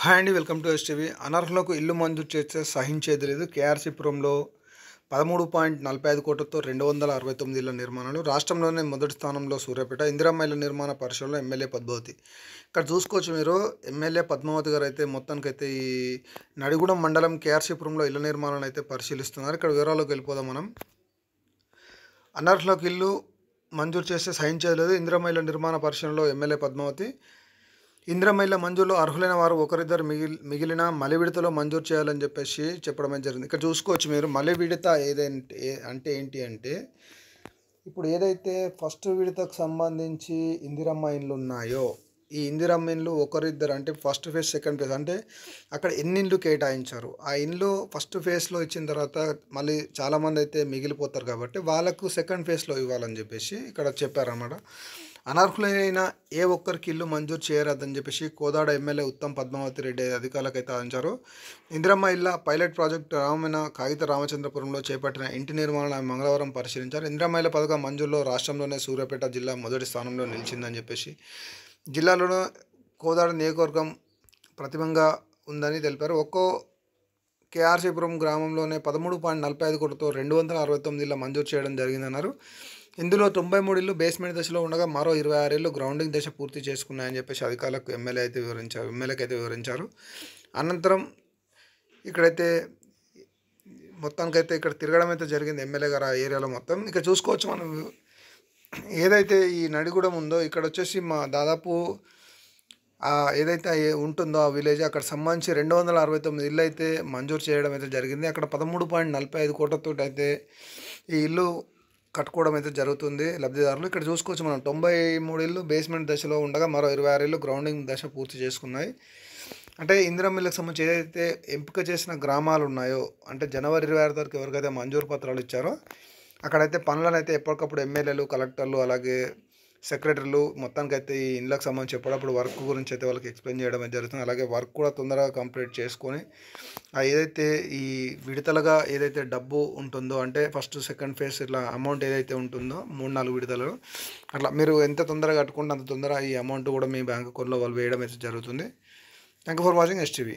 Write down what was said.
Hi అండి, welcome to STV. అనర్హులకు ఇల్లు మంజూరు చేస్తే సహించేది లేదు. కేఆర్సీపురంలో 13.45 కోట్లతో 269 ఇళ్ల నిర్మాణాలు. రాష్ట్రంలోనే మొదటి స్థానంలో సూర్యాపేట. ఇందిరమ్మ ఇళ్ల నిర్మాణ పరిశ్రమలో ఎమ్మెల్యే పద్మావతి. ఇక్కడ చూసుకోవచ్చు మీరు, ఎమ్మెల్యే పద్మావతి గారు అయితే మొత్తానికైతే ఈ నడిగూడెం మండలం కేఆర్సీపురంలో ఇళ్ల నిర్మాణాలను అయితే పరిశీలిస్తున్నారు. ఇక్కడ వివరాల్లోకి వెళ్ళిపోదాం మనం. అనర్హులకు ఇల్లు మంజూరు చేస్తే సహించేది లేదు. ఇందిరమ్మ ఇళ్ల నిర్మాణ పరిశ్రమలో ఎమ్మెల్యే పద్మావతి. ఇందిరమ్మ ఇళ్ల మంజూరులో అర్హులైన వారు ఒకరిద్దరు మిగిలిన మలి విడతలో మంజూరు చేయాలని చెప్పేసి చెప్పడం జరిగింది. ఇక్కడ చూసుకోవచ్చు మీరు, మలి విడత అంటే ఏంటి అంటే, ఇప్పుడు ఏదైతే ఫస్ట్ విడతకు సంబంధించి ఇందిరమ్మ ఇండ్లు ఉన్నాయో, ఈ ఇందిరమ్మ ఇండ్లు ఒకరిద్దరు అంటే ఫస్ట్ ఫేజ్ సెకండ్ ఫేజ్ అంటే అక్కడ ఎన్ని ఇండ్లు కేటాయించారు, ఆ ఇండ్లు ఫస్ట్ ఫేజ్లో ఇచ్చిన తర్వాత మళ్ళీ చాలామంది అయితే మిగిలిపోతారు కాబట్టి వాళ్ళకు సెకండ్ ఫేజ్లో ఇవ్వాలని చెప్పేసి ఇక్కడ చెప్పారన్నమాట. అనర్హులైన ఏ ఒక్కరికి ఇల్లు మంజూరు చేయరాదని చెప్పేసి కోదాడ ఎమ్మెల్యే ఉత్తమ్ పద్మావతి రెడ్డి అధికారులకు అయితే ఆదేశించారు. ఇందిరమ్మ ఇళ్ల పైలట్ ప్రాజెక్టు కాగిత రామచంద్రపురంలో చేపట్టిన ఇంటి నిర్మాణాలను మంగళవారం పరిశీలించారు. ఇందిరమ్మ ఇళ్ల పథకం మంజూరులో రాష్ట్రంలోనే సూర్యాపేట జిల్లా మొదటి స్థానంలో నిలిచిందని చెప్పేసి, జిల్లాలోనే కోదాడ నియోజకవర్గం ప్రతిభంగా ఉందని తెలిపారు. ఒక్కో కేఆర్సీపురం గ్రామంలోనే 13.45 కోట్లతో 269 ఇళ్ల మంజూరు చేయడం జరిగిందన్నారు. ఇందులో 93 ఇళ్లు బేస్మెంట్ దశలో ఉండగా మరో 26 ఇళ్లు గ్రౌండింగ్ దశ పూర్తి చేసుకున్నాయని చెప్పేసి అధికారులకు ఎమ్మెల్యేకి అయితే వివరించారు. అనంతరం ఇక్కడైతే మొత్తానికైతే ఇక్కడ తిరగడం అయితే జరిగింది ఎమ్మెల్యే గారు ఆ ఏరియాలో మొత్తం. ఇక్కడ చూసుకోవచ్చు మనం, ఏదైతే ఈ నడిగూడెం ఉందో ఇక్కడ వచ్చేసి మా దాదాపు ఏదైతే ఉంటుందో ఆ విలేజ్, అక్కడ సంబంధించి 269 ఇల్లు అయితే మంజూరు చేయడం అయితే జరిగింది. అక్కడ 13.45 కోట్లతో అయితే ఈ ఇల్లు కట్టుకోవడం అయితే జరుగుతుంది లబ్ధిదారులు. ఇక్కడ చూసుకోవచ్చు మనం, 93 ఇల్లు బేస్మెంట్ దశలో ఉండగా మరో 26 ఇల్లు గ్రౌండింగ్ దశ పూర్తి చేసుకున్నాయి. అంటే ఇందిరమ్మ ఇళ్ళకి సంబంధించి ఏదైతే ఎంపిక చేసిన గ్రామాలు ఉన్నాయో, అంటే జనవరి 26 తారీఖు ఎవరికైతే మంజూరు పత్రాలు ఇచ్చారో అక్కడైతే పనులను అయితే ఎప్పటికప్పుడు ఎమ్మెల్యేలు, కలెక్టర్లు, అలాగే సెక్రటరీలు మొత్తానికైతే ఈ ఇండ్లకు సంబంధించి ఎప్పుడప్పుడు వర్క్ గురించి అయితే వాళ్ళకి ఎక్స్ప్లెయిన్ చేయడం అయితే జరుగుతుంది. అలాగే వర్క్ కూడా తొందరగా కంప్లీట్ చేసుకొని ఏదైతే ఈ విడతలుగా ఏదైతే డబ్బు ఉంటుందో, అంటే ఫస్ట్ సెకండ్ ఫేజ్ ఇట్లా అమౌంట్ ఏదైతే ఉంటుందో 3-4 విడతలు, అట్లా మీరు ఎంత తొందరగా కట్టుకుంటే అంత తొందరగా ఈ అమౌంట్ కూడా మీ బ్యాంక్ అకౌంట్లో వాళ్ళు వేయడం అయితే జరుగుతుంది. Thank you for watching STV.